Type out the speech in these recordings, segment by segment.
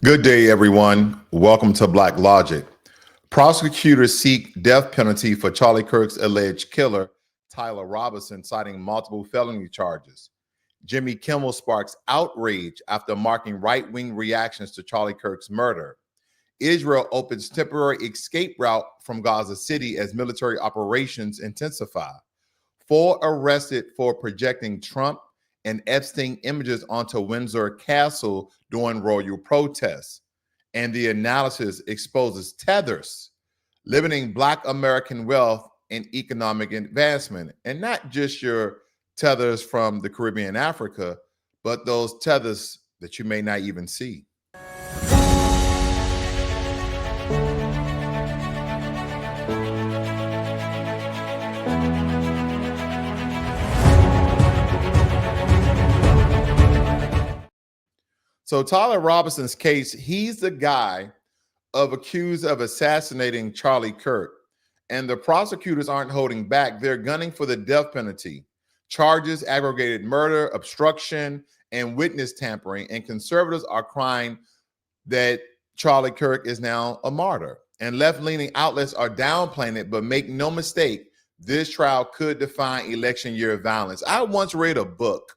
Good day, everyone. Welcome to Blacklogic. Prosecutors seek death penalty for Charlie Kirk's alleged killer, Tyler Robinson, citing multiple felony charges. Jimmy Kimmel sparks outrage after marking right-wing reactions to Charlie Kirk's murder. Israel opens temporary escape route from Gaza City as military operations intensify. Four arrested for projecting Trump and Epstein images onto Windsor Castle during royal protests. And the analysis exposes Tethers, limiting Black American wealth and economic advancement. And not just your tethers from the Caribbean and Africa, but those tethers that you may not even see. So Tyler Robinson's case, he's the guy accused of assassinating Charlie Kirk. And the prosecutors aren't holding back. They're gunning for the death penalty. Charges, aggravated murder, obstruction, and witness tampering. And conservatives are crying that Charlie Kirk is now a martyr. And left-leaning outlets are downplaying it, but make no mistake, this trial could define election year violence. I once read a book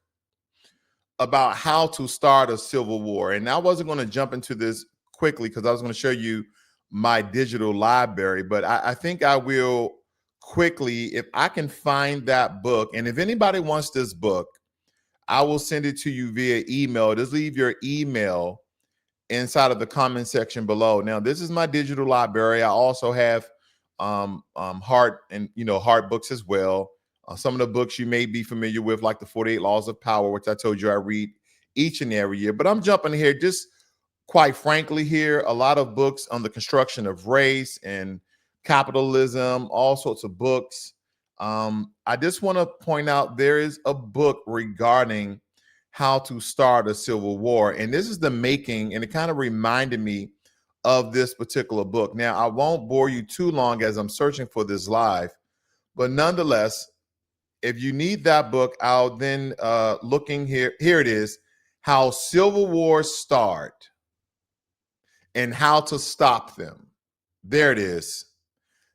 about how to start a civil war. And I wasn't going to jump into this quickly because I was going to show you my digital library, but I think I will quickly, if I can find that book. And if anybody wants this book, I will send it to you via email. Just leave your email inside of the comment section below. Now, this is my digital library. I also have hard books as well. Some of the books you may be familiar with, like the 48 Laws of Power, which I told you I read each and every year. But I'm jumping here just quite frankly here, a lot of books on the construction of race and capitalism, all sorts of books. I just want to point out there is a book regarding how to start a civil war. And this is the making, and it kind of reminded me of this particular book. Now, I won't bore you too long as I'm searching for this live, but nonetheless, if you need that book, I'll then looking here. Here it is, How Civil Wars Start and How to Stop Them. There it is.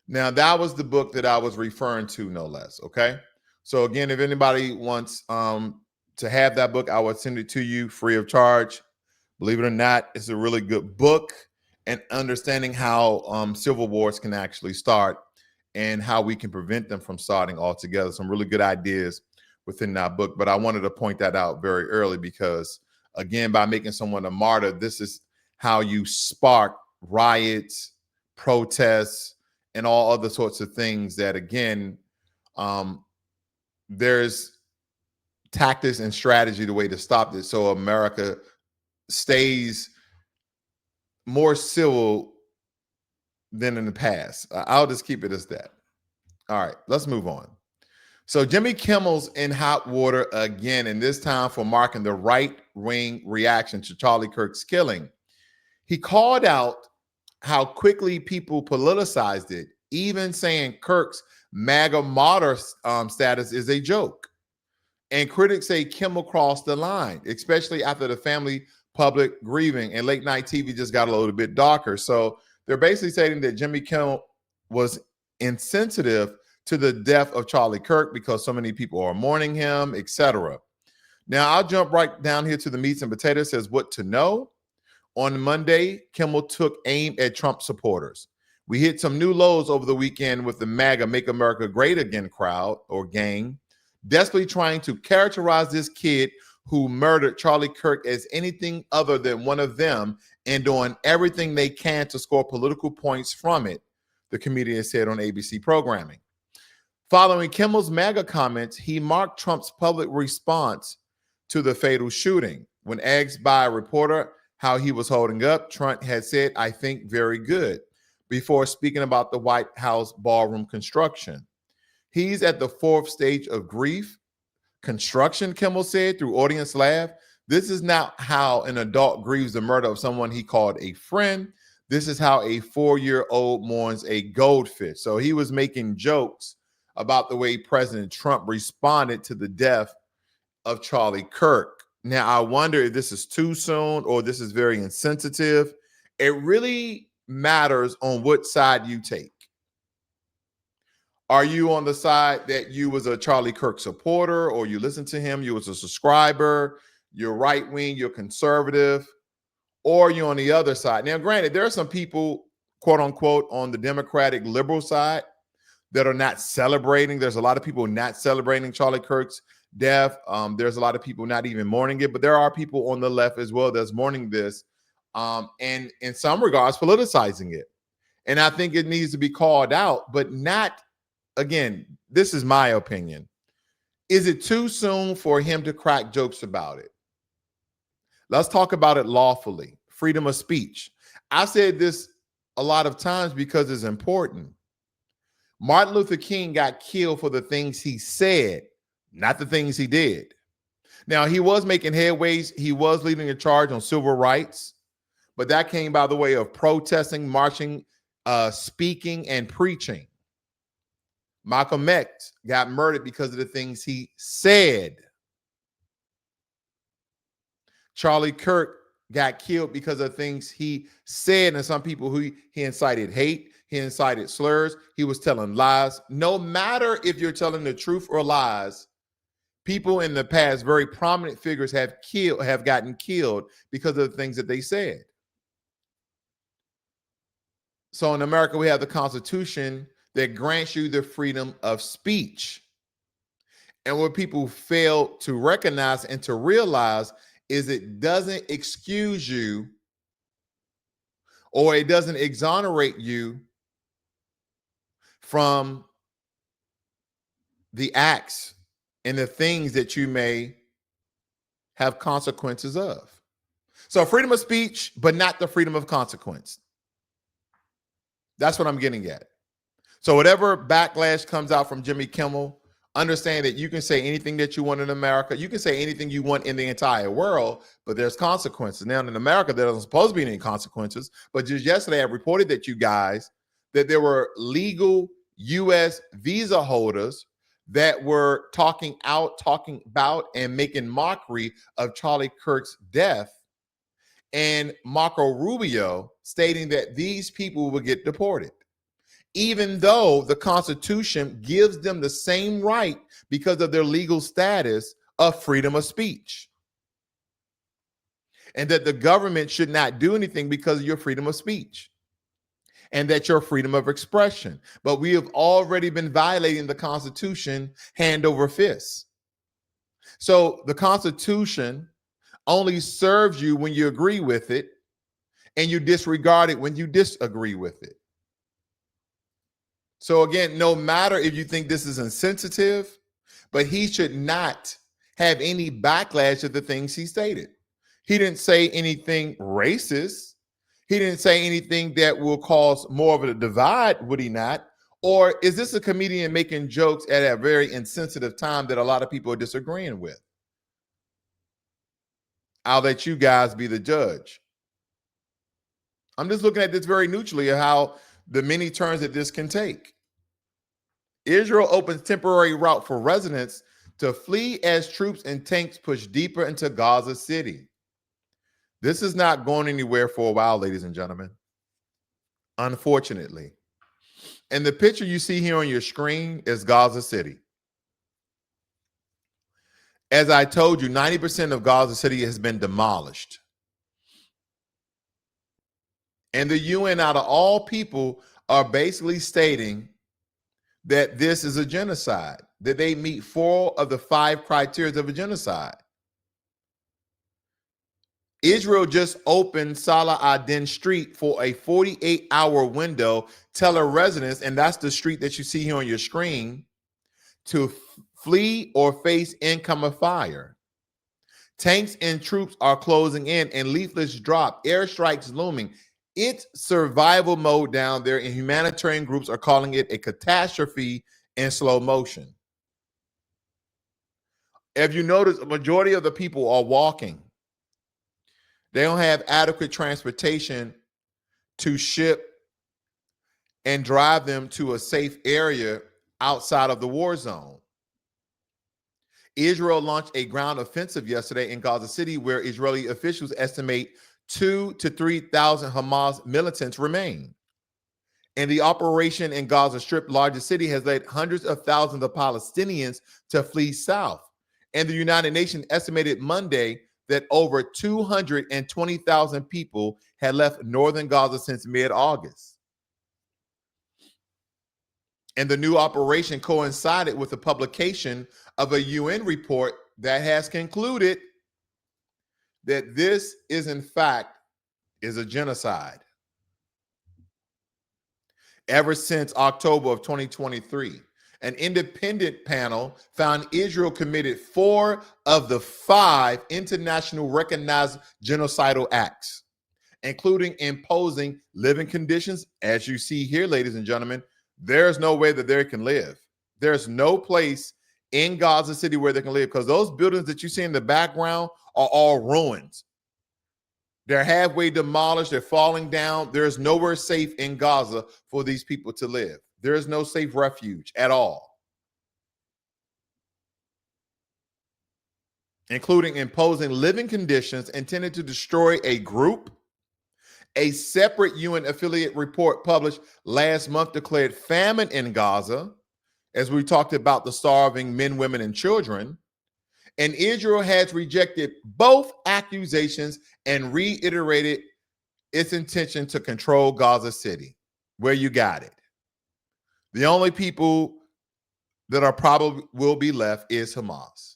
Now, that was the book that I was referring to, no less. Okay. So again, if anybody wants to have that book, I would send it to you free of charge. Believe it or not, it's a really good book, and understanding how civil wars can actually start and how we can prevent them from starting altogether. Some really good ideas within that book. But I wanted to point that out very early because, again, by making someone a martyr, this is how you spark riots, protests, and all other sorts of things that, again, there's tactics and strategy the way to stop this so America stays more civil than in the past. I'll just keep it as that. All right, let's move on. So Jimmy Kimmel's in hot water again, and this time for marking the right-wing reaction to Charlie Kirk's killing. He called out how quickly people politicized it, even saying Kirk's MAGA martyr status is a joke. And critics say Kimmel crossed the line, especially after the family public grieving, and late night TV just got a little bit darker. So they're basically saying that Jimmy Kimmel was insensitive to the death of Charlie Kirk because so many people are mourning him, etc. Now, I'll jump right down here to the meats and potatoes, says what to know. On Monday, Kimmel took aim at Trump supporters. We hit some new lows over the weekend with the MAGA Make America Great Again crowd or gang, desperately trying to characterize this kid who murdered Charlie Kirk as anything other than one of them and doing everything they can to score political points from it, the comedian said on ABC programming. Following Kimmel's MAGA comments, he marked Trump's public response to the fatal shooting. When asked by a reporter how he was holding up, Trump had said, "I think very good," before speaking about the White House ballroom construction. He's at the fourth stage of grief. Construction, Kimmel said through audience laugh. This is not how an adult grieves the murder of someone he called a friend. This is how a 4-year-old mourns a goldfish. So he was making jokes about the way President Trump responded to the death of Charlie Kirk. Now, I wonder if this is too soon or this is very insensitive. It really matters on what side you take. Are you on the side that you was a Charlie Kirk supporter, or you listened to him, you was a subscriber, you're right wing, you're conservative, or you're on the other side? Now, granted, there are some people, quote unquote, on the Democratic liberal side that are not celebrating. There's a lot of people not celebrating Charlie Kirk's death. There's a lot of people not even mourning it, but there are people on the left as well that's mourning this, and in some regards politicizing it. And I think it needs to be called out, but not, again, this is my opinion. Is it too soon for him to crack jokes about it? Let's talk about it lawfully. Freedom of speech. I said this a lot of times because it's important. Martin Luther King got killed for the things he said, not the things he did. Now, he was making headways. He was leading a charge on civil rights, but that came by the way of protesting, marching, speaking, and preaching. Malcolm X got murdered because of the things he said. Charlie Kirk got killed because of things he said, and some people who he incited hate, he incited slurs, he was telling lies. No matter if you're telling the truth or lies, people in the past, very prominent figures, have gotten killed because of the things that they said. So in America, we have the Constitution that grants you the freedom of speech. And what people fail to recognize and to realize is it doesn't excuse you, or it doesn't exonerate you from the acts and the things that you may have consequences of. So freedom of speech, but not the freedom of consequence. That's what I'm getting at. So whatever backlash comes out from Jimmy Kimmel, understand that you can say anything that you want in America. You can say anything you want in the entire world, but there's consequences. Now in America, there doesn't supposed to be any consequences. But just yesterday, I reported that that there were legal U.S. visa holders that were talking about, and making mockery of Charlie Kirk's death, and Marco Rubio stating that these people will get deported, even though the Constitution gives them the same right because of their legal status of freedom of speech. And that the government should not do anything because of your freedom of speech, and that your freedom of expression. But we have already been violating the Constitution hand over fist. So the Constitution only serves you when you agree with it, and you disregard it when you disagree with it. So again, no matter if you think this is insensitive, but he should not have any backlash of the things he stated. He didn't say anything racist. He didn't say anything that will cause more of a divide, would he not? Or is this a comedian making jokes at a very insensitive time that a lot of people are disagreeing with? I'll let you guys be the judge. I'm just looking at this very neutrally of how the many turns that this can take. Israel opens temporary route for residents to flee as troops and tanks push deeper into Gaza City. This is not going anywhere for a while, ladies and gentlemen, unfortunately. And the picture you see here on your screen is Gaza City. As I told you, 90% of Gaza City has been demolished. And the UN, out of all people, are basically stating that this is a genocide, that they meet 4 of the 5 criteria of a genocide. Israel just opened Salah ad-Din Street for a 48-hour window, telling residents, and that's the street that you see here on your screen, to flee or face incoming fire. Tanks and troops are closing in, and leaflets drop, airstrikes looming. It's survival mode down there, and humanitarian groups are calling it a catastrophe in slow motion. If you notice, a majority of the people are walking. They don't have adequate transportation to ship and drive them to a safe area outside of the war zone. Israel launched a ground offensive yesterday in Gaza City, where Israeli officials estimate 2,000 to 3,000 Hamas militants remain. And the operation in Gaza Strip, largest city, has led hundreds of thousands of Palestinians to flee south. And the United Nations estimated Monday that over 220,000 people had left northern Gaza since mid-August. And the new operation coincided with the publication of a UN report that has concluded that this is, in fact, is a genocide. Ever since October of 2023, an independent panel found Israel committed 4 of the 5 international recognized genocidal acts, including imposing living conditions. As you see here, ladies and gentlemen, there's no way that they can live. There's no place in Gaza City where they can live, because those buildings that you see in the background are all ruins. They're halfway demolished. They're falling down. There's nowhere safe in Gaza for these people to live. There is no safe refuge at all, including imposing living conditions intended to destroy a group. A separate UN affiliate report published last month declared famine in Gaza, as we talked about the starving men, women, and children. And Israel has rejected both accusations and reiterated its intention to control Gaza City, where you got it. The only people that are probably will be left is Hamas.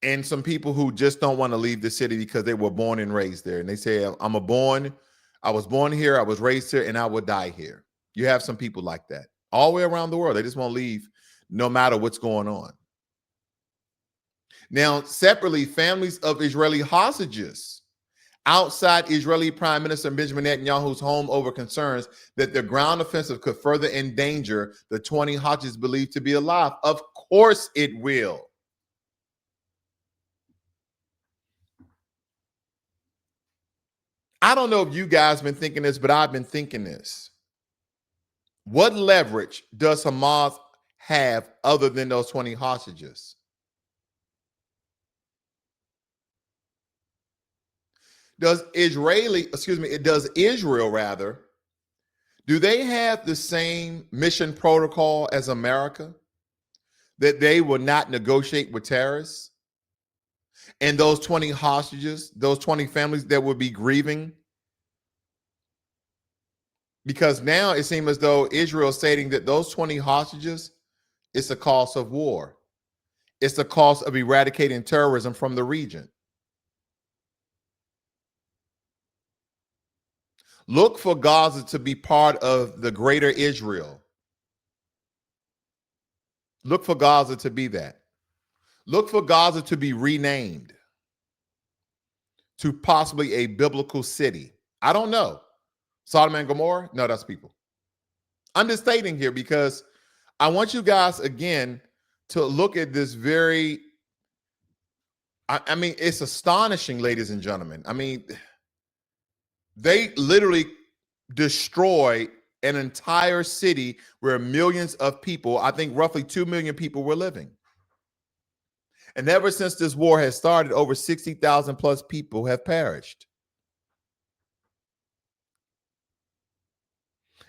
And some people who just don't want to leave the city because they were born and raised there. And they say, I was born here, I was raised here, and I will die here. You have some people like that all the way around the world. They just won't leave no matter what's going on. Now, separately, families of Israeli hostages outside Israeli Prime Minister Benjamin Netanyahu's home over concerns that the ground offensive could further endanger the 20 hostages believed to be alive. Of course it will. I don't know if you guys been thinking this, but I've been thinking this. What leverage does Hamas have other than those 20 hostages? Does Israel rather, do they have the same mission protocol as America, that they will not negotiate with terrorists? And those 20 hostages, those 20 families that will be grieving? Because now it seems as though Israel is stating that those 20 hostages is the cost of war. It's the cost of eradicating terrorism from the region. Look for Gaza to be part of the greater Israel. Look for Gaza to be that. Look for Gaza to be renamed to possibly a biblical city. I don't know. Sodom and Gomorrah? No, that's people. I'm just stating here because I want you guys, again, to look at this very, I mean, it's astonishing, ladies and gentlemen. I mean, they literally destroyed an entire city where millions of people, I think roughly 2 million people, were living. And ever since this war has started, over 60,000 plus people have perished.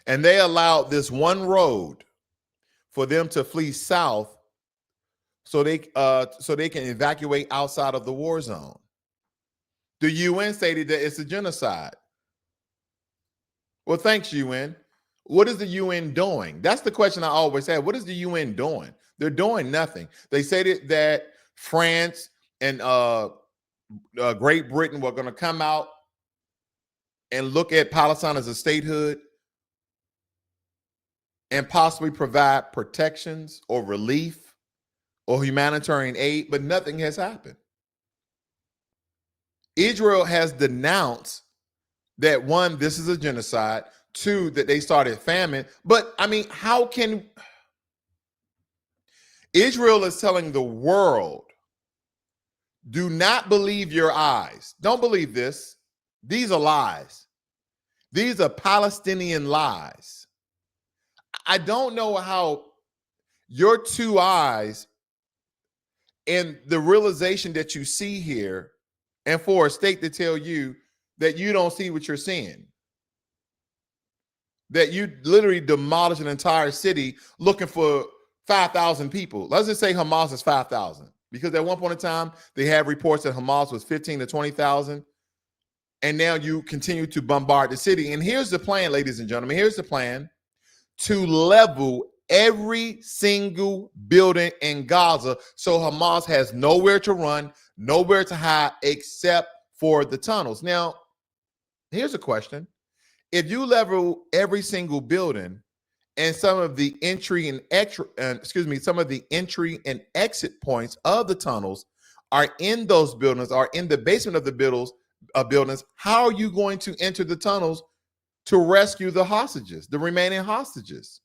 And they allowed this one road for them to flee south so they can evacuate outside of the war zone. The UN stated that it's a genocide. Well, thanks, UN. What is the UN doing? That's the question I always have. What is the UN doing? They're doing nothing. They stated that France and Great Britain were going to come out and look at Palestine as a statehood and possibly provide protections or relief or humanitarian aid, but nothing has happened. Israel has denounced that, one, this is a genocide, two, that they started famine. But I mean, how can Israel is telling the world, do not believe your eyes. Don't believe this. These are lies. These are Palestinian lies. I don't know how your two eyes And the realization that you see here, and for a state to tell you that you don't see what you're seeing, that you literally demolish an entire city looking for 5,000 people. Let's just say Hamas is 5,000, because at one point in time, they have reports that Hamas was 15 to 20,000. And now you continue to bombard the city. And here's the plan, ladies and gentlemen. Here's the plan: to level every single building in Gaza so Hamas has nowhere to run, nowhere to hide except for the tunnels. Now, here's a question. If you level every single building and some of the entry and some of the entry and exit points of the tunnels are in those buildings, are in the basement of the buildings, how are you going to enter the tunnels to rescue the hostages, the remaining hostages?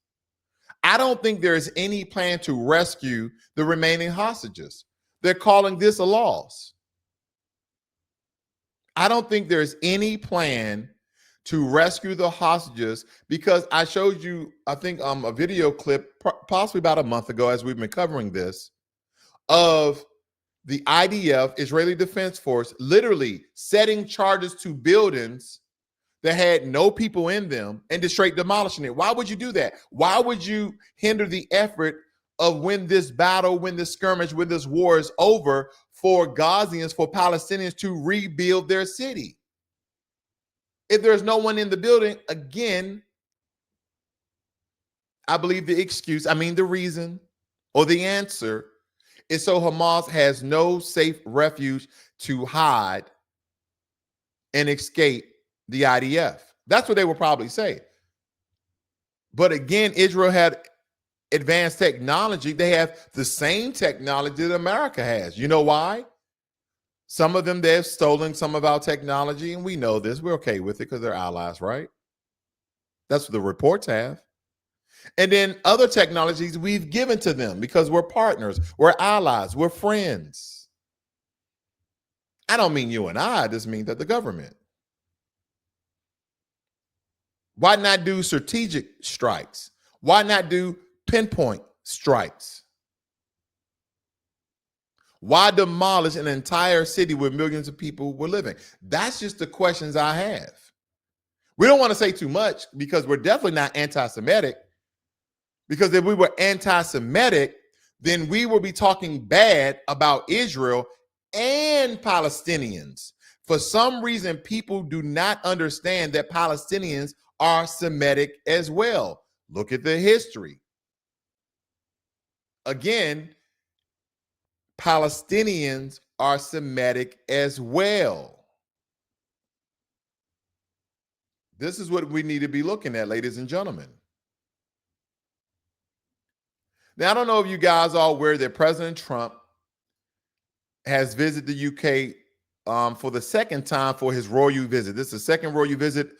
I don't think there is any plan to rescue the remaining hostages. They're calling this a loss. I don't think there's any plan to rescue the hostages, because I showed you, I think, a video clip possibly about a month ago, as we've been covering this, of the IDF, Israeli Defense Force, literally setting charges to buildings that had no people in them and just straight demolishing it. Why would you do that? Why would you hinder the effort of when this battle, when this skirmish, when this war is over, for Gazians, for Palestinians to rebuild their city? If there's no one in the building, again, I believe the reason or the answer is so Hamas has no safe refuge to hide and escape the IDF. That's what they will probably say. But again, Israel had advanced technology. They have the same technology that America has. You know why? Some of them, they've stolen some of our technology, and we know this. We're okay with it because they're allies, right? That's what the reports have. And then other technologies we've given to them because we're partners, we're allies, we're friends. I don't mean you and I just mean that the government. Why not do strategic strikes? Why not do pinpoint strikes? Why demolish an entire city where millions of people were living? That's just the questions I have. We don't want to say too much because we're definitely not anti-Semitic. Because if we were anti-Semitic, then we would be talking bad about Israel and Palestinians. For some reason, people do not understand that Palestinians are Semitic as well. Look at the history. Again, Palestinians are Semitic as well. This is what we need to be looking at, ladies and gentlemen. Now, I don't know if you guys are aware that President Trump has visited the UK for the second time for his royal visit. This is the second royal visit.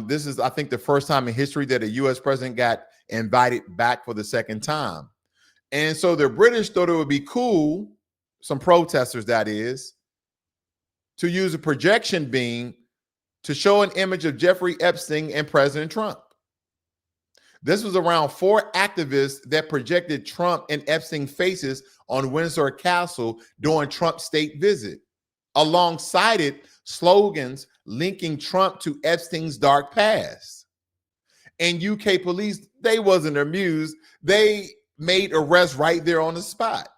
This is, I think, the first time in history that a U.S. president got invited back for the second time. And so the British thought it would be cool, some protesters that is, to use a projection beam to show an image of Jeffrey Epstein and President Trump. This was around 4 activists that projected Trump and Epstein faces on Windsor Castle during Trump's state visit, alongside it slogans linking Trump to Epstein's dark past. And UK police, they wasn't amused. They made arrests right there on the spot.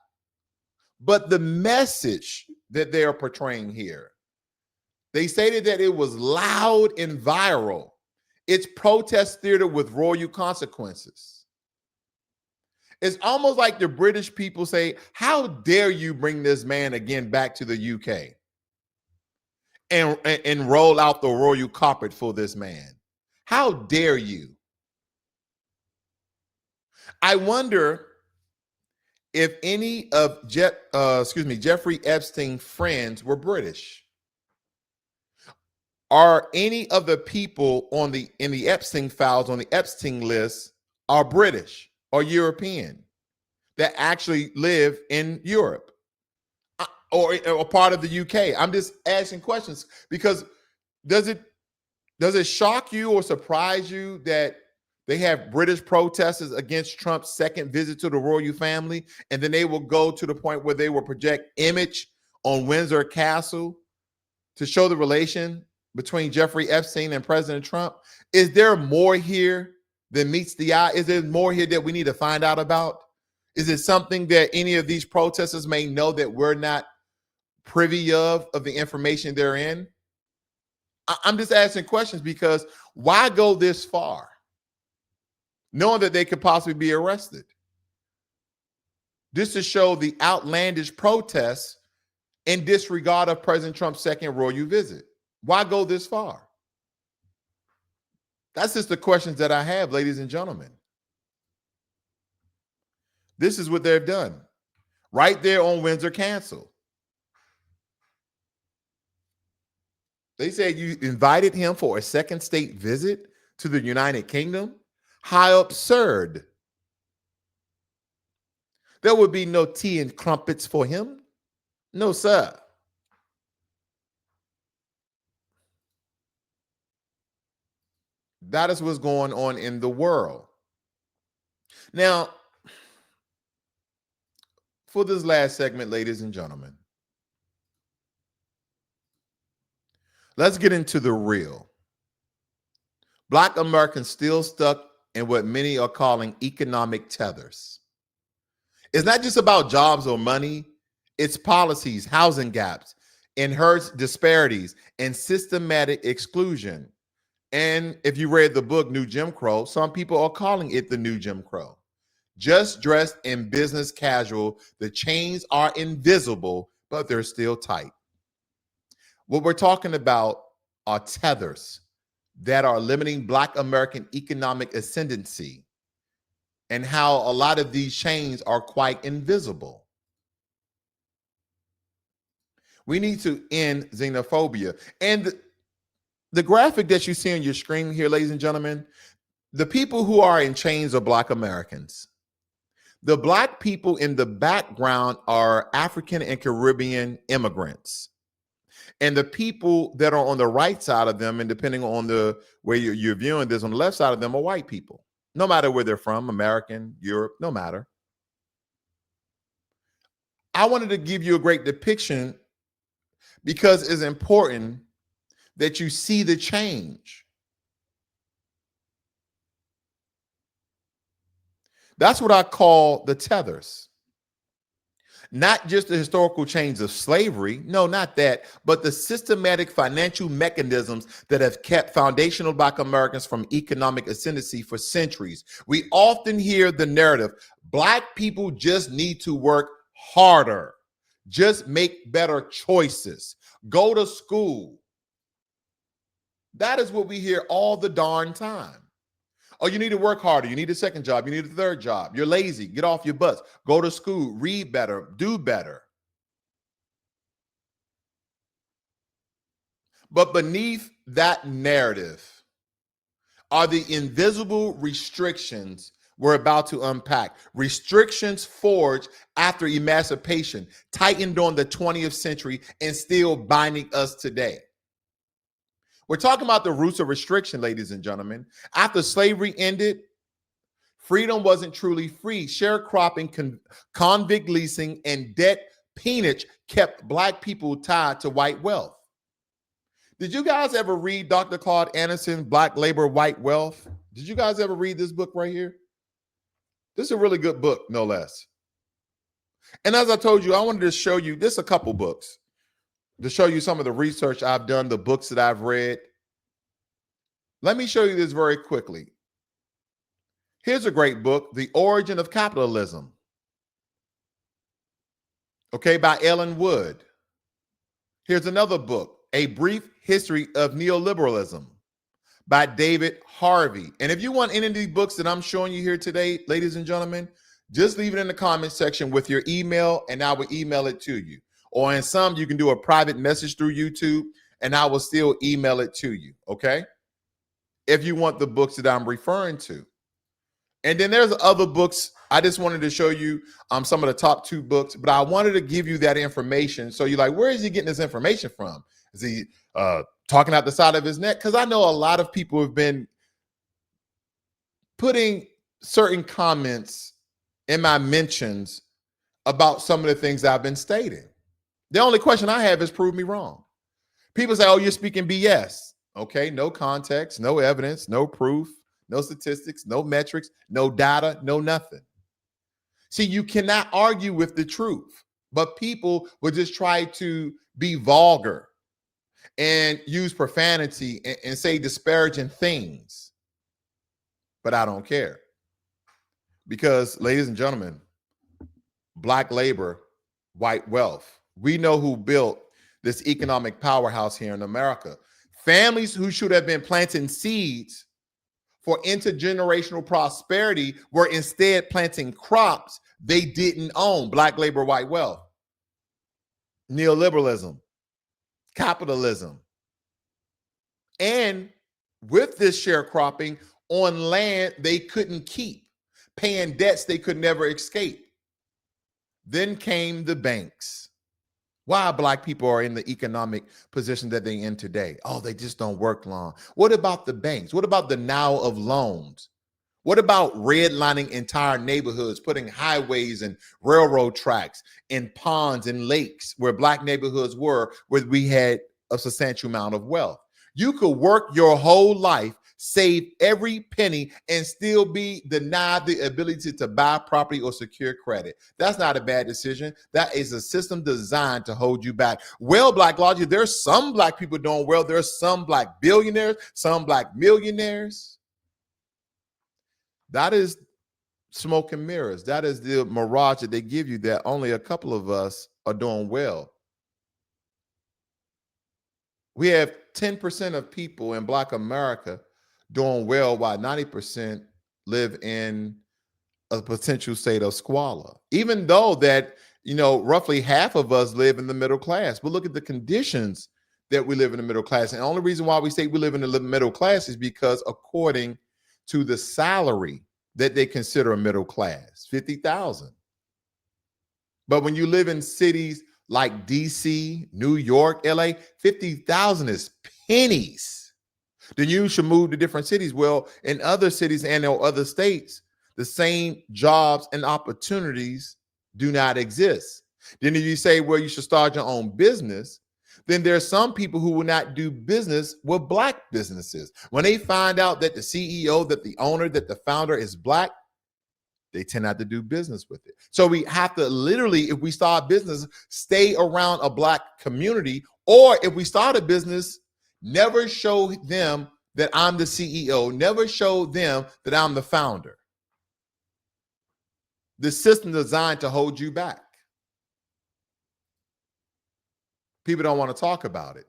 But the message that they are portraying here, they stated that it was loud and viral. It's protest theater with royal consequences. It's almost like the British people say, how dare you bring this man again back to the UK and roll out the royal carpet for this man? How dare you? I wonder if any of Jeffrey Epstein's friends were British. Are any of the people in the Epstein files on the Epstein list are British or European that actually live in Europe or part of the UK? I'm just asking questions because does it shock you or surprise you that They have British protesters against Trump's second visit to the royal family, and then they will go to the point where they will project image on Windsor Castle to show the relation between Jeffrey Epstein and President Trump. Is there more here than meets the eye? Is there more here that we need to find out about? Is it something that any of these protesters may know that we're not privy of the information they're in? I'm just asking questions because why go this far, knowing that they could possibly be arrested? Just to show the outlandish protests in disregard of President Trump's second royal visit. Why go this far? That's just the questions that I have, ladies and gentlemen. This is what they've done right there on Windsor Castle. They said you invited him for a second state visit to the United Kingdom. How absurd. There would be no tea and crumpets for him. No, sir. That is what's going on in the world. Now, for this last segment, ladies and gentlemen, let's get into the real. Black Americans still stuck in what many are calling economic tethers. It's not just about jobs or money. It's policies, housing gaps, inherent disparities, and systematic exclusion. And if you read the book, New Jim Crow, some people are calling it the New Jim Crow. Just dressed in business casual, the chains are invisible, but they're still tight. What we're talking about are tethers that are limiting Black American economic ascendancy and how a lot of these chains are quite invisible. We need to end xenophobia. And the graphic that you see on your screen here, ladies and gentlemen, the people who are in chains are Black Americans. The Black people in the background are African and Caribbean immigrants. And the people that are on the right side of them, and depending on the where you're viewing this, on the left side of them are white people. No matter where they're from, American, Europe, no matter. I wanted to give you a great depiction because it's important that you see the change. That's what I call the tethers. Not just the historical change of slavery, no, not that, but the systematic financial mechanisms that have kept foundational Black Americans from economic ascendancy for centuries. We often hear the narrative, Black people just need to work harder, just make better choices, go to school. That is what we hear all the darn time. Oh, you need to work harder. You need a second job. You need a third job. You're lazy. Get off your butts. Go to school. Read better. Do better. But beneath that narrative are the invisible restrictions we're about to unpack. Restrictions forged after emancipation, tightened on the 20th century, and still binding us today. We're talking about the roots of restriction, ladies and gentlemen. After slavery ended, freedom wasn't truly free. Sharecropping, convict leasing, and debt peonage kept Black people tied to white wealth. Did you guys ever read Dr. Claude Anderson's Black Labor, White Wealth? Did you guys ever read this book right here? This is a really good book, no less. And as I told you, I wanted to show you this a couple books to show you some of the research I've done, the books that I've read. Let me show you this very quickly. Here's a great book, The Origin of Capitalism, okay, by Ellen Wood. Here's another book, A Brief History of Neoliberalism by David Harvey. And if you want any of these books that I'm showing you here today, ladies and gentlemen, just leave it in the comment section with your email and I will email it to you. Or in some, you can do a private message through YouTube and I will still email it to you, okay? If you want the books that I'm referring to. And then there's other books. I just wanted to show you some of the top 2 books, but I wanted to give you that information. So you're like, where is he getting this information from? Is he talking out the side of his neck? Because I know a lot of people have been putting certain comments in my mentions about some of the things I've been stating. The only question I have is prove me wrong. People say, oh, you're speaking BS. Okay, no context, no evidence, no proof, no statistics, no metrics, no data, no nothing. See, you cannot argue with the truth, but people will just try to be vulgar and use profanity and say disparaging things. But I don't care. Because, ladies and gentlemen, Black labor, white wealth. We know who built this economic powerhouse here in America. Families who should have been planting seeds for intergenerational prosperity were instead planting crops they didn't own. Black labor, white wealth. Neoliberalism, capitalism. And with this sharecropping on land they couldn't keep, paying debts they could never escape. Then came the banks. Why Black people are in the economic position that they're in today? Oh, they just don't work long. What about the banks? What about the now of loans? What about redlining entire neighborhoods, putting highways and railroad tracks and ponds and lakes where Black neighborhoods were, where we had a substantial amount of wealth? You could work your whole life, save every penny, and still be denied the ability to buy property or secure credit. That's not a bad decision. That is a system designed to hold you back. Well, Blacklogic, there's some Black people doing well. There's some Black billionaires, some Black millionaires. That is smoke and mirrors. That is the mirage that they give you, that only a couple of us are doing well. We have 10% of people in Black America doing well, while 90% live in a potential state of squalor. Even though that, roughly half of us live in the middle class. But look at the conditions that we live in the middle class. And the only reason why we say we live in the middle class is because according to the salary that they consider a middle class, $50,000. But when you live in cities like DC, New York, LA, $50,000 is pennies. Then you should move to different cities. Well, in other cities and in other states, the same jobs and opportunities do not exist. Then if you say, well, you should start your own business, then there's some people who will not do business with Black businesses. When they find out that the CEO, that the owner, that the founder is Black, they tend not to do business with it. So we have to literally, if we start business, stay around a Black community, or if we start a business, never show them that I'm the CEO, never show them that I'm the founder. The system designed to hold you back. People don't want to talk about it.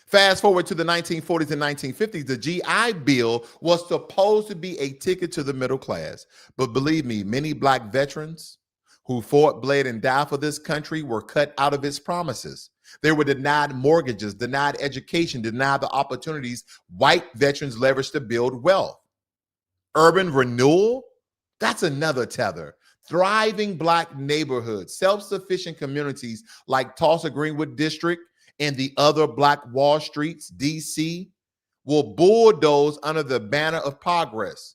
Fast forward to the 1940s and 1950s, the GI Bill was supposed to be a ticket to the middle class. But believe me, many Black veterans who fought, bled, and died for this country were cut out of its promises. They were denied mortgages, denied education, denied the opportunities white veterans leveraged to build wealth. Urban renewal, that's another tether. Thriving Black neighborhoods, self-sufficient communities like Tulsa Greenwood District and the other Black Wall Streets, DC, will bulldoze under the banner of progress.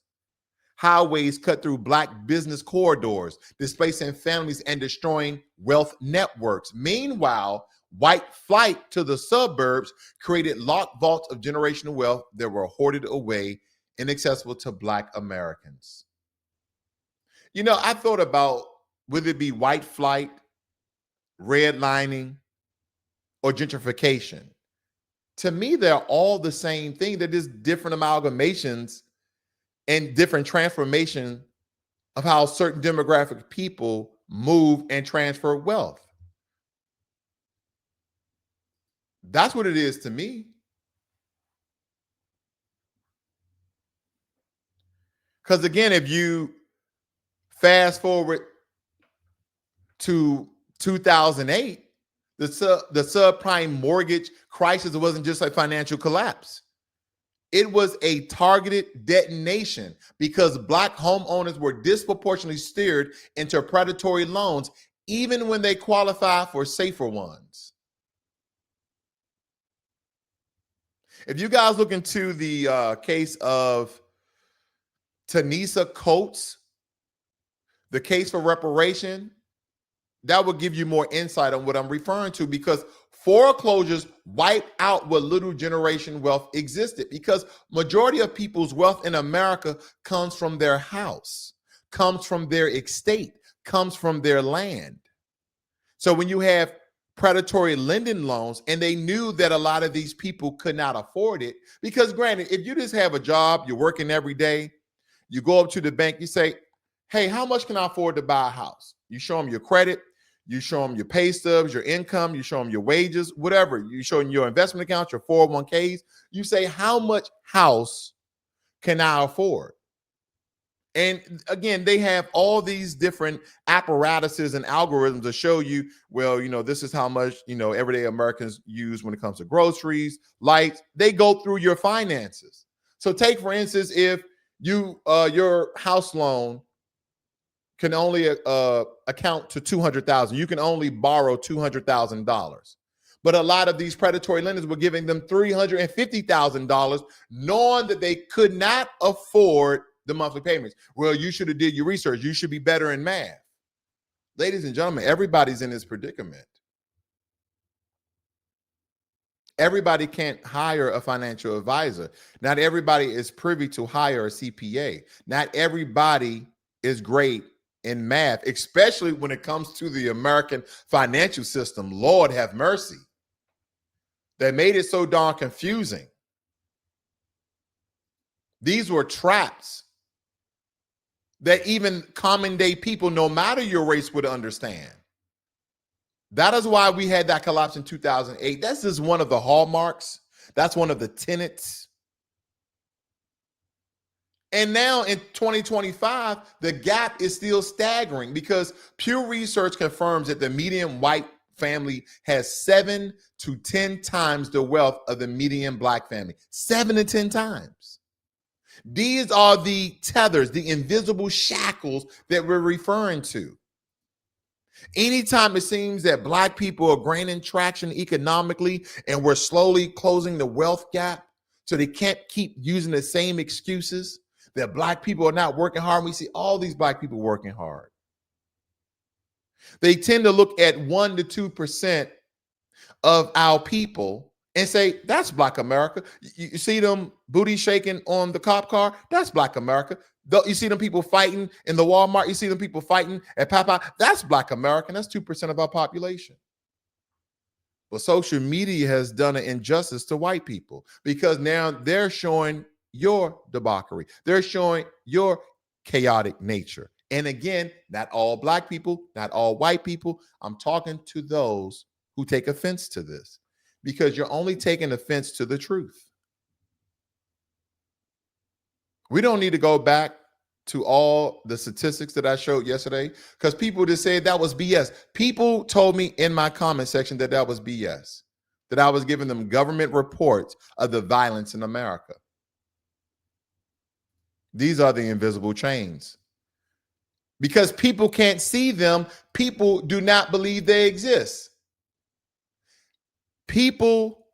Highways cut through Black business corridors, displacing families and destroying wealth networks. Meanwhile, white flight to the suburbs created locked vaults of generational wealth that were hoarded away, inaccessible to Black Americans. I thought about, would it be white flight, redlining, or gentrification? To me, they're all the same thing. They're just different amalgamations and different transformation of how certain demographic people move and transfer wealth. That's what it is to me. Because again, if you fast forward to 2008, the subprime mortgage crisis wasn't just a financial collapse. It was a targeted detonation because Black homeowners were disproportionately steered into predatory loans, even when they qualify for safer ones. If you guys look into the case of Tanisa Coates, the case for reparation, that will give you more insight on what I'm referring to, because foreclosures wipe out what little generation wealth existed, because majority of people's wealth in America comes from their house, comes from their estate, comes from their land. So when you have predatory lending loans, and they knew that a lot of these people could not afford it, because granted, if you just have a job, you're working every day, you go up to the bank, you say, hey, how much can I afford to buy a house? You show them your credit, you show them your pay stubs, your income, you show them your wages, whatever. You show them your investment accounts, your 401ks. You say, how much house can I afford? And again, they have all these different apparatuses and algorithms to show you, well, this is how much, everyday Americans use when it comes to groceries, lights. They go through your finances. So take, for instance, if your house loan can only account to $200,000. You can only borrow $200,000. But a lot of these predatory lenders were giving them $350,000, knowing that they could not afford the monthly payments. Well, you should have did your research. You should be better in math. Ladies and gentlemen, everybody's in this predicament. Everybody can't hire a financial advisor. Not everybody is privy to hire a CPA. Not everybody is great in math, especially when it comes to the American financial system. Lord have mercy. They made it so darn confusing. These were traps that even common day people, no matter your race, would understand. That is why we had that collapse in 2008. That's just one of the hallmarks. That's one of the tenets. And now in 2025, the gap is still staggering, because Pew Research confirms that the median white family has 7 to 10 times the wealth of the median black family. 7 to 10 times. These are the tethers, the invisible shackles that we're referring to. Anytime it seems that black people are gaining traction economically and we're slowly closing the wealth gap, so they can't keep using the same excuses that black people are not working hard. We see all these black people working hard. They tend to look at 1 to 2% of our people and say, that's Black America. You see them booty shaking on the cop car? That's Black America. You see them people fighting in the Walmart? You see them people fighting at Popeye? That's Black American. That's 2% of our population. But social media has done an injustice to white people, because now they're showing your debauchery. They're showing your chaotic nature. And again, not all black people, not all white people. I'm talking to those who take offense to this, because you're only taking offense to the truth. We don't need to go back to all the statistics that I showed yesterday, because people just said that was BS. People told me in my comment section that that was BS, that I was giving them government reports of the violence in America. These are the invisible chains. Because people can't see them, people do not believe they exist. People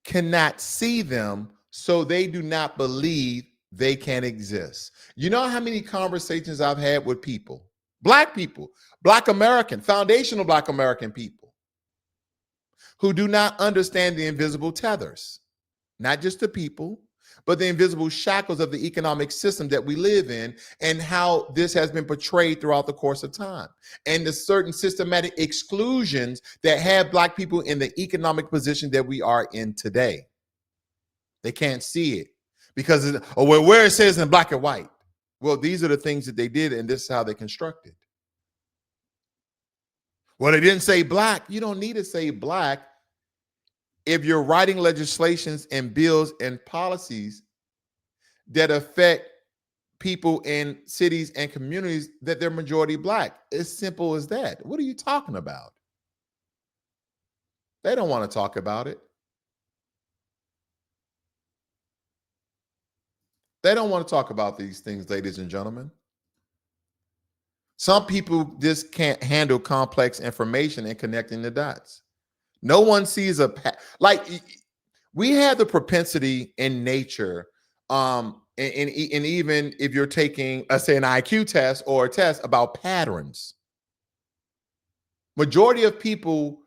cannot see them, so they do not believe they can exist. You know how many conversations I've had with people, Black American, foundational Black American people, who do not understand the invisible tethers, not just the people, but the invisible shackles of the economic system that we live in, and how this has been portrayed throughout the course of time, and the certain systematic exclusions that have Black people in the economic position that we are in today. They can't see it because where it says in black and white. Well, these are the things that they did, and this is how they constructed. Well, they didn't say black. You don't need to say black if you're writing legislations and bills and policies that affect people in cities and communities that they're majority Black. As simple as that. What are you talking about? They don't want to talk about it. They don't want to talk about these things, ladies and gentlemen. Some people just can't handle complex information and connecting the dots. No one sees like we have the propensity in nature And even if you're taking, let's say, an IQ test or a test about patterns, majority of people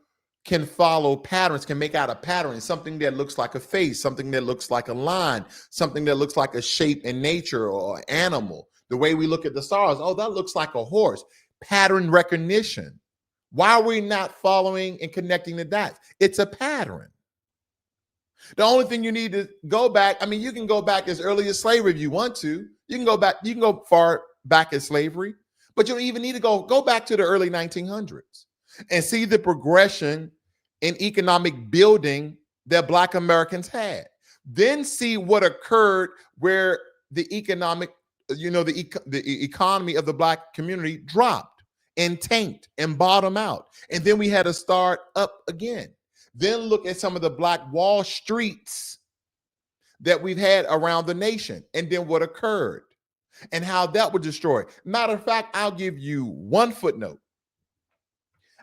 can follow patterns, can make out a pattern, something that looks like a face, something that looks like a line, something that looks like a shape in nature or animal. The way we look at the stars, oh, that looks like a horse. Pattern recognition. Why are we not following and connecting the dots? It's a pattern. The only thing you need to go back, I mean, you can go back as early as slavery if you want to. You can go back, you can go far back as slavery, but you don't even need to go back to the early 1900s and see the progression in economic building that Black Americans had. Then see what occurred where the economic, the economy of the Black community dropped and tanked and bottomed out. And then we had to start up again. Then look at some of the Black Wall Streets that we've had around the nation, and then what occurred and how that was destroyed. Matter of fact, I'll give you one footnote.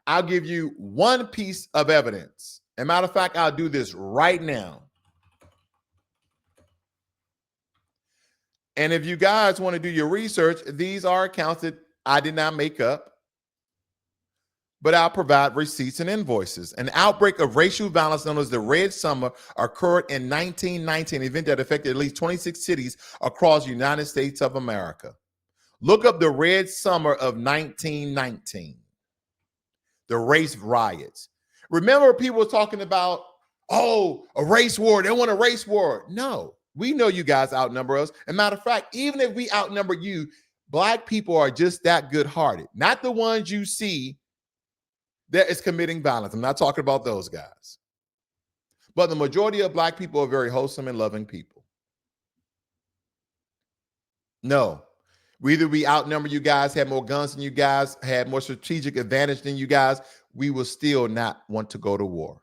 I'll give you one piece of evidence. And matter of fact, I'll do this right now. And if you guys want to do your research, these are accounts that I did not make up, but I'll provide receipts and invoices. An outbreak of racial violence known as the Red Summer occurred in 1919, an event that affected at least 26 cities across the United States of America. Look up the Red Summer of 1919, the race riots. Remember, people were talking about, oh, a race war. They want a race war. No, we know you guys outnumber us. And matter of fact, even if we outnumber you, Black people are just that good-hearted. Not the ones you see that is committing violence. I'm not talking about those guys. But the majority of Black people are very wholesome and loving people. No, either we outnumber you guys, had more guns than you guys, had more strategic advantage than you guys, we will still not want to go to war.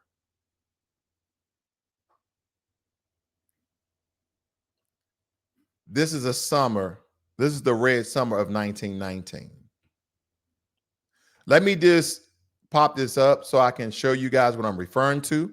This is a summer. This is the Red Summer of 1919. Let me just pop this up so I can show you guys what I'm referring to.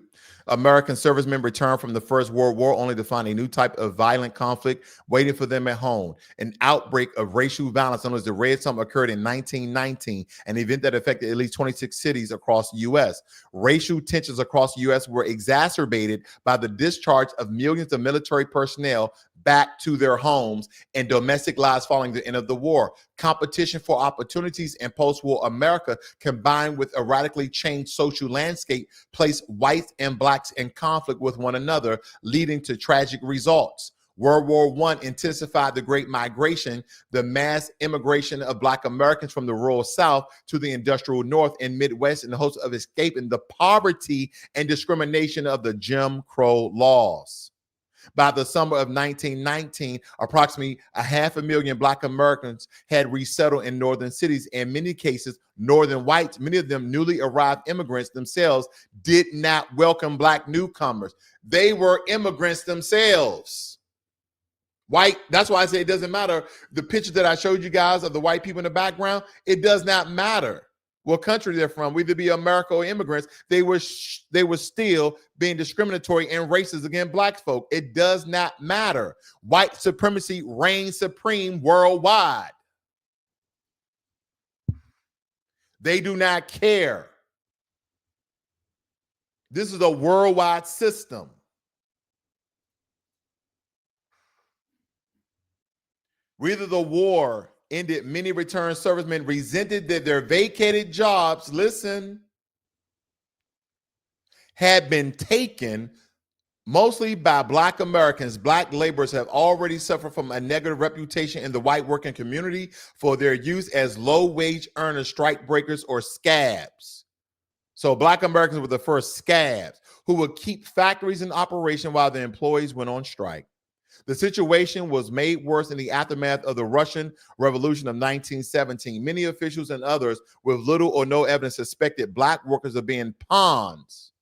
American servicemen returned from the First World War only to find a new type of violent conflict waiting for them at home. An outbreak of racial violence known as the Red Summer occurred in 1919, an event that affected at least 26 cities across the U.S. Racial tensions across the U.S. were exacerbated by the discharge of millions of military personnel back to their homes and domestic lives following the end of the war. Competition for opportunities in post-war America, combined with a radically changed social landscape, placed whites and Blacks in conflict with one another, leading to tragic results. World War I intensified the Great Migration, the mass immigration of Black Americans from the rural South to the industrial North and Midwest in the hopes of escaping the poverty and discrimination of the Jim Crow laws. By the summer of 1919, approximately 500,000 Black Americans had resettled in northern cities. In many cases, northern whites, many of them newly arrived immigrants themselves, did not welcome Black newcomers. They were immigrants themselves. White, that's why I say it doesn't matter. The picture that I showed you guys of the white people in the background, it does not matter what country they're from, whether be America or immigrants. They were still being discriminatory and racist against Black folk. It does not matter. White supremacy reigns supreme worldwide. They do not care. This is a worldwide system. Whether the war ended, many returned servicemen resented that their vacated jobs, listen, had been taken mostly by Black Americans. Black laborers have already suffered from a negative reputation in the white working community for their use as low-wage earners, strike breakers, or scabs. So Black Americans were the first scabs who would keep factories in operation while the employees went on strike. The situation was made worse in the aftermath of the Russian Revolution of 1917. Many officials and others with little or no evidence suspected Black workers of being pawns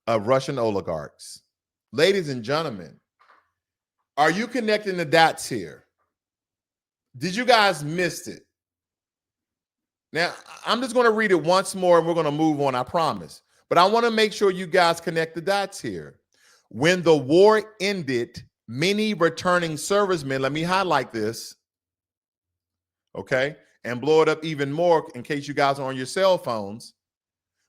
of Russian oligarchs. Ladies and gentlemen, are you connecting the dots here? Did you guys miss it? Now, I'm just going to read it once more and we're going to move on, I promise. But I want to make sure you guys connect the dots here. When the war ended, many returning servicemen, let me highlight this, okay, and blow it up even more in case you guys are on your cell phones.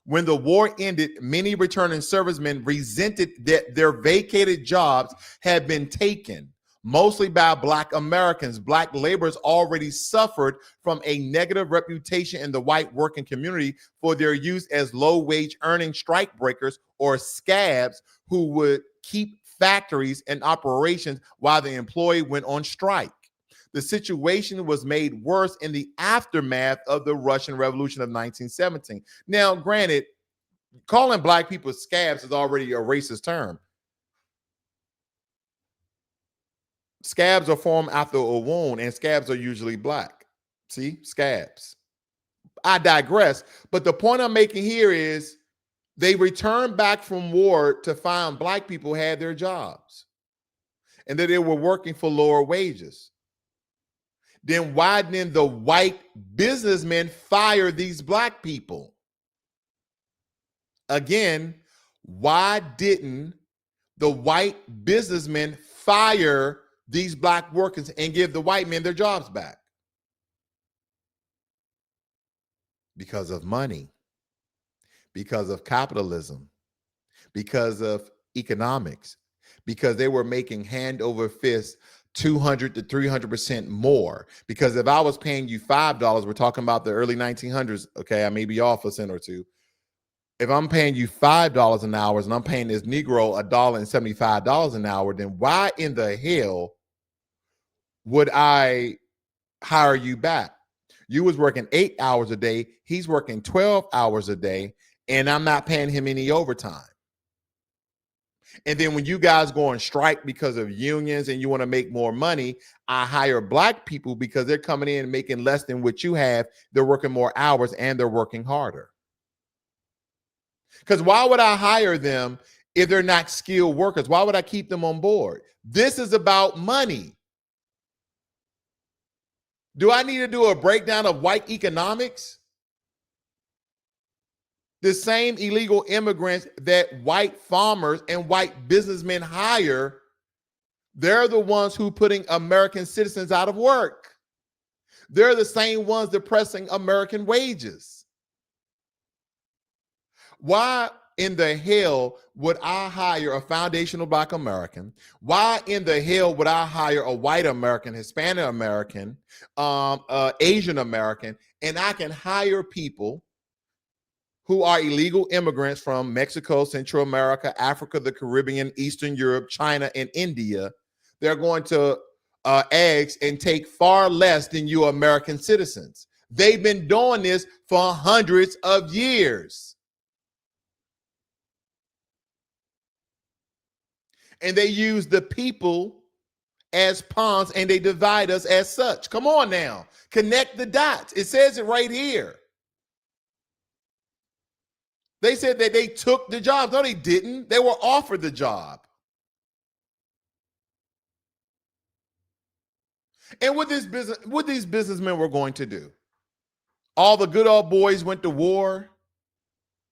When the war ended, many returning servicemen resented that their vacated jobs had been taken, mostly by Black Americans. Black laborers already suffered from a negative reputation in the white working community for their use as low-wage earning strikebreakers or scabs who would keep factories and operations while the employee went on strike. The situation was made worse in the aftermath of the Russian Revolution of 1917. Now, granted, calling Black people scabs is already a racist term. Scabs are formed after a wound, and scabs are usually Black. See, scabs. I digress, but the point I'm making here is they returned back from war to find Black people had their jobs and that they were working for lower wages. Then why didn't the white businessmen fire these Black people? Again, why didn't the white businessmen fire these Black workers and give the white men their jobs back? Because of money, because of capitalism, because of economics, because they were making hand over fist 200 to 300% more. Because if I was paying you $5, we're talking about the early 1900s, okay, I may be off a cent or two. If I'm paying you $5 an hour and I'm paying this Negro $1.75 an hour, then why in the hell would I hire you back? You was working 8 hours a day, he's working 12 hours a day, and I'm not paying him any overtime. And then when you guys go on strike because of unions and you want to make more money, I hire Black people because they're coming in and making less than what you have. They're working more hours and they're working harder. Because why would I hire them if they're not skilled workers? Why would I keep them on board? This is about money. Do I need to do a breakdown of white economics? The same illegal immigrants that white farmers and white businessmen hire, they're the ones who putting American citizens out of work. They're the same ones depressing American wages. Why in the hell would I hire a foundational Black American? Why in the hell would I hire a white American, Hispanic American, Asian American, and I can hire people who are illegal immigrants from Mexico, Central America, Africa, the Caribbean, Eastern Europe, China, and India? They're going to eggs and take far less than you American citizens. They've been doing this for hundreds of years. And they use the people as pawns and they divide us as such. Come on now, connect the dots. It says it right here. They said that they took the job. No, they didn't. They were offered the job. And what these businessmen were going to do? All the good old boys went to war.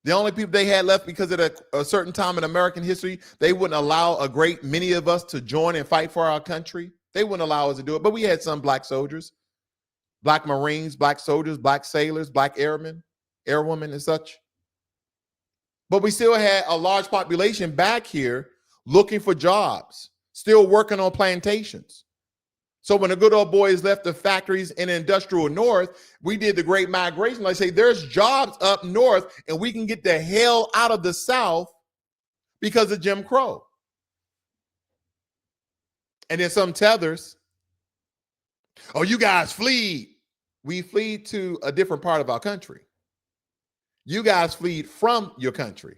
The only people they had left because at a certain time in American history, they wouldn't allow a great many of us to join and fight for our country. They wouldn't allow us to do it. But we had some Black soldiers, Black Marines, Black soldiers, Black sailors, Black airmen, airwomen and such. But we still had a large population back here looking for jobs, still working on plantations. So when the good old boys left the factories in the industrial north, we did the great migration. Like I say, there's jobs up north and we can get the hell out of the South because of Jim Crow. And then some tethers, oh, you guys flee. We flee to a different part of our country. You guys fleed from your country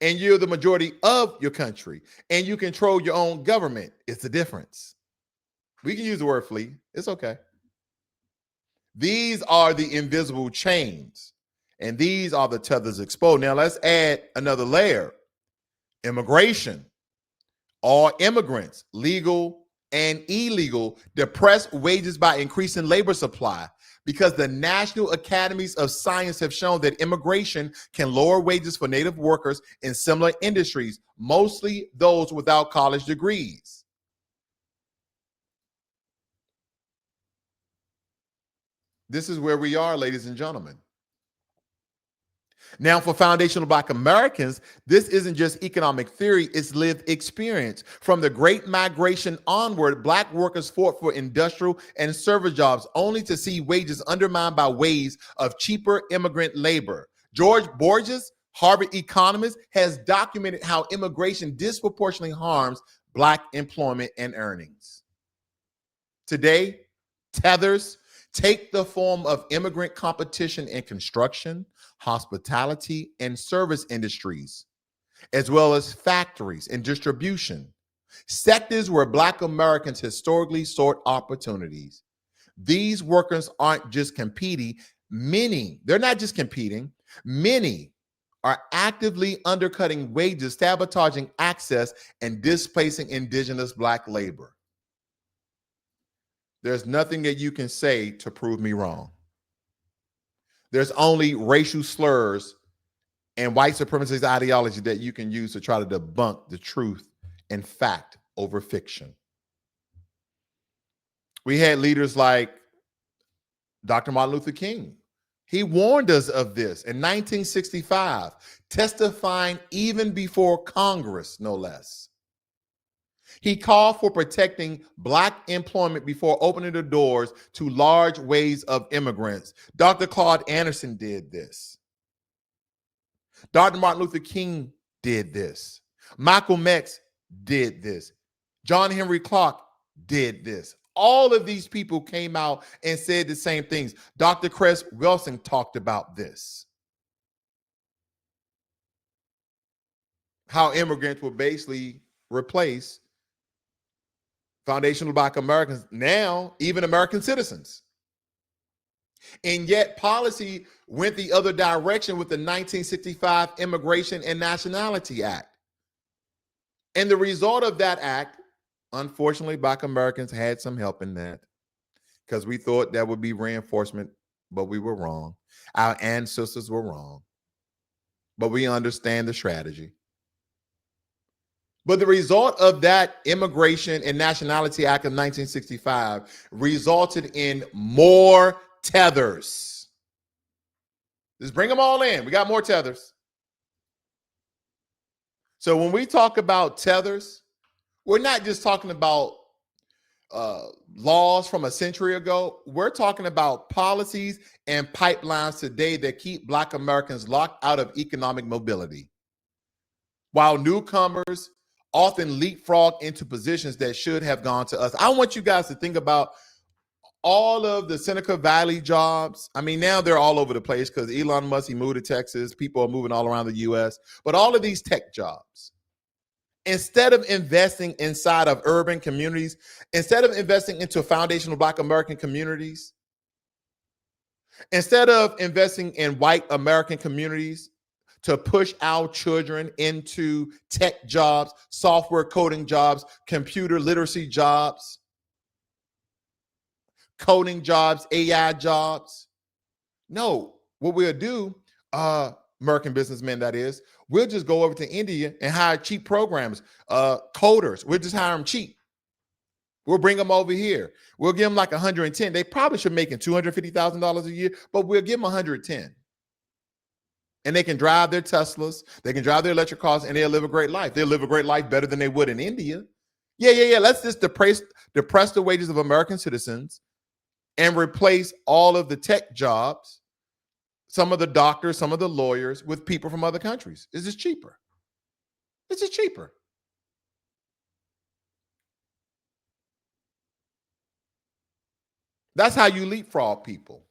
and you're the majority of your country and you control your own government. It's the difference. We can use the word flee. It's okay. These are the invisible chains and these are the tethers exposed. Now let's add another layer. Immigration. All immigrants, legal and illegal, depress wages by increasing labor supply. Because the National Academies of Science have shown that immigration can lower wages for Native workers in similar industries, mostly those without college degrees. This is where we are, ladies and gentlemen. Now, for foundational Black Americans, this isn't just economic theory, it's lived experience. From the Great Migration onward, Black workers fought for industrial and service jobs only to see wages undermined by waves of cheaper immigrant labor. George Borges, Harvard economist, has documented how immigration disproportionately harms Black employment and earnings. Today, tethers take the form of immigrant competition in construction, hospitality, and service industries, as well as factories and distribution, sectors where Black Americans historically sought opportunities. These workers aren't just competing, they're not just competing, many are actively undercutting wages, sabotaging access, and displacing indigenous Black labor. There's nothing that you can say to prove me wrong. There's only racial slurs and white supremacist ideology that you can use to try to debunk the truth and fact over fiction. We had leaders like Dr. Martin Luther King. He warned us of this in 1965, testifying even before Congress, no less. He called for protecting Black employment before opening the doors to large waves of immigrants. Dr. Claude Anderson did this. Dr. Martin Luther King did this. Malcolm X did this. John Henry Clark did this. All of these people came out and said the same things. Dr. Cress Wilson talked about this. How immigrants will basically replace foundational Black Americans, now even American citizens. And yet policy went the other direction with the 1965 Immigration and Nationality Act. And the result of that act, unfortunately, Black Americans had some help in that because we thought that would be reinforcement, but we were wrong. Our ancestors were wrong, but we understand the strategy. But the result of that Immigration and Nationality Act of 1965 resulted in more tethers. Just bring them all in. We got more tethers. So when we talk about tethers, we're not just talking about laws from a century ago. We're talking about policies and pipelines today that keep Black Americans locked out of economic mobility, while newcomers often leapfrog into positions that should have gone to us. I want you guys to think about all of the Seneca Valley jobs. I mean, now they're all over the place because Elon Musk, he moved to Texas. People are moving all around the US. But all of these tech jobs, instead of investing inside of urban communities, instead of investing into foundational Black American communities, instead of investing in white American communities to push our children into tech jobs, software coding jobs, computer literacy jobs, coding jobs, AI jobs. No, what we'll do, American businessmen, that is, we'll just go over to India and hire cheap programmers, coders. We'll just hire them cheap. We'll bring them over here. We'll give them like 110. They probably should make $250,000 a year, but we'll give them 110. And they can drive their Teslas, they can drive their electric cars, and they'll live a great life. They'll live a great life better than they would in India. Yeah. Let's just depress the wages of American citizens and replace all of the tech jobs, some of the doctors, some of the lawyers, with people from other countries. It's just cheaper. It's just cheaper. That's how you leapfrog people.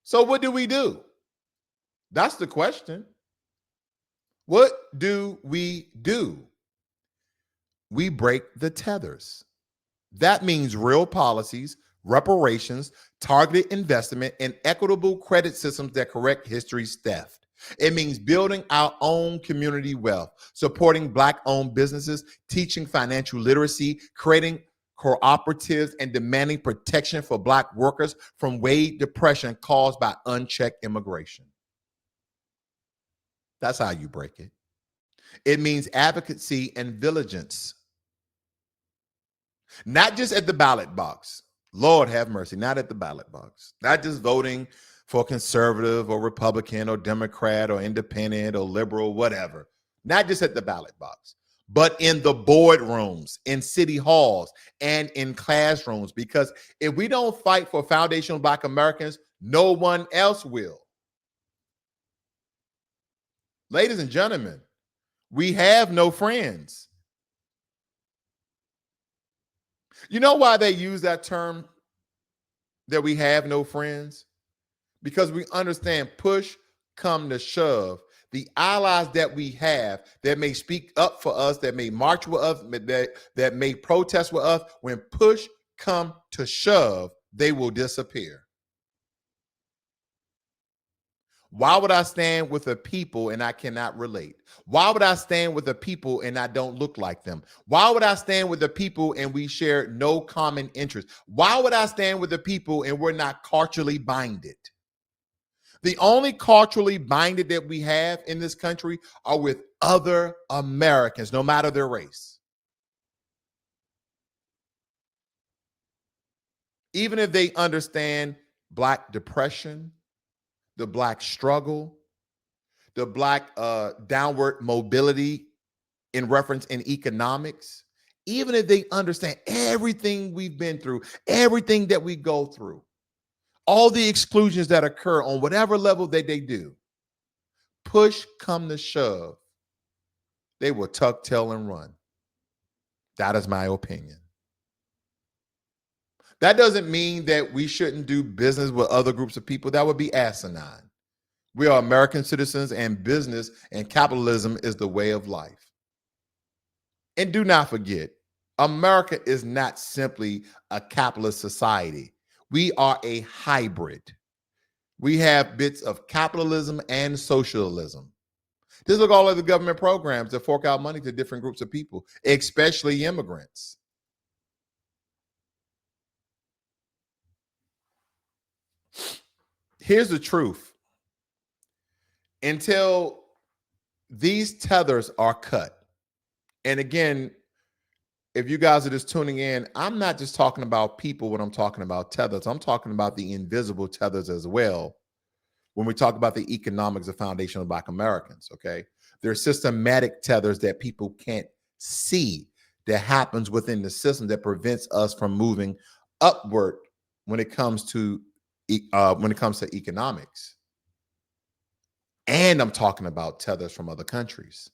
So what do we do? That's the question. What do? We break the tethers. That means real policies, reparations, targeted investment, and equitable credit systems that correct history's theft. It means building our own community wealth, supporting Black-owned businesses, teaching financial literacy, creating cooperatives, and demanding protection for Black workers from wage depression caused by unchecked immigration. That's how you break it. It means advocacy and vigilance. Not just at the ballot box. Lord have mercy, not at the ballot box, not just voting for conservative or Republican or Democrat or independent or liberal, whatever, not just at the ballot box, but in the boardrooms, in city halls, and in classrooms. Because if we don't fight for foundational Black Americans, no one else will. Ladies and gentlemen, we have no friends. You know why they use that term, that we have no friends? Because we understand push come to shove. The allies that we have that may speak up for us, that may march with us, that may protest with us, when push come to shove, they will disappear. Why would I stand with a people and I cannot relate? Why would I stand with a people and I don't look like them? Why would I stand with the people and we share no common interest? Why would I stand with the people and we're not culturally binded? The only culturally binded that we have in this country are with other Americans, no matter their race. Even if they understand Black depression, the Black struggle, the Black downward mobility in reference in economics, even if they understand everything we've been through, everything that we go through, all the exclusions that occur on whatever level that they do, push come to shove, they will tuck tail and run. That is my opinion. That doesn't mean that we shouldn't do business with other groups of people. That would be asinine. We are American citizens, and business and capitalism is the way of life. And do not forget, America is not simply a capitalist society. We are a hybrid. We have bits of capitalism and socialism. Just look at all of the government programs that fork out money to different groups of people, especially immigrants. Here's the truth. Until these tethers are cut, and again, if you guys are just tuning in, I'm not just talking about people when I'm talking about tethers. I'm talking about the invisible tethers as well. When we talk about the economics of foundational Black Americans, okay? There are systematic tethers that people can't see that happens within the system that prevents us from moving upward when it comes to economics. And I'm talking about tethers from other countries.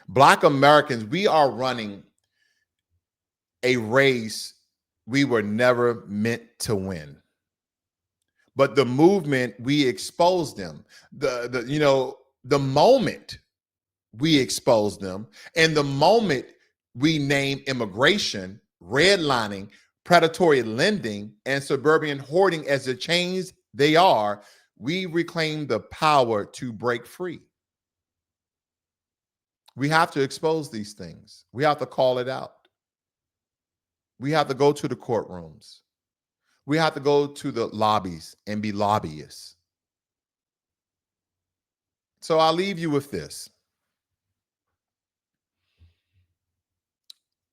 Black Americans, we are running a race we were never meant to win. But the movement, we exposed them. The moment we exposed them, and the moment we name immigration, redlining, predatory lending, and suburban hoarding as the chains they are, we reclaim the power to break free. We have to expose these things. We have to call it out. We have to go to the courtrooms. We have to go to the lobbies and be lobbyists. So I'll leave you with this.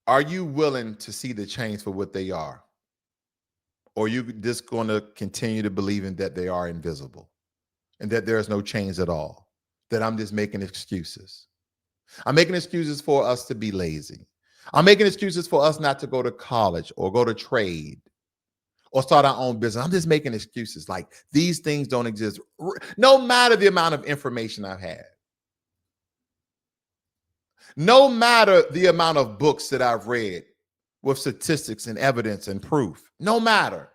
Are you willing to see the change for what they are? Or are you just going to continue to believe in that they are invisible and that there's no change at all? That I'm just making excuses. I'm making excuses for us to be lazy. I'm making excuses for us not to go to college or go to trade or start our own business. I'm just making excuses like these things don't exist, no matter the amount of information I've had. No matter the amount of books that I've read with statistics and evidence and proof, no matter.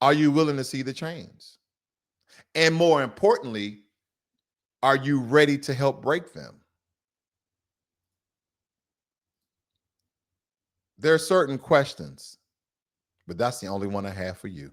Are you willing to see the change? And more importantly, are you ready to help break them? There are certain questions, but that's the only one I have for you.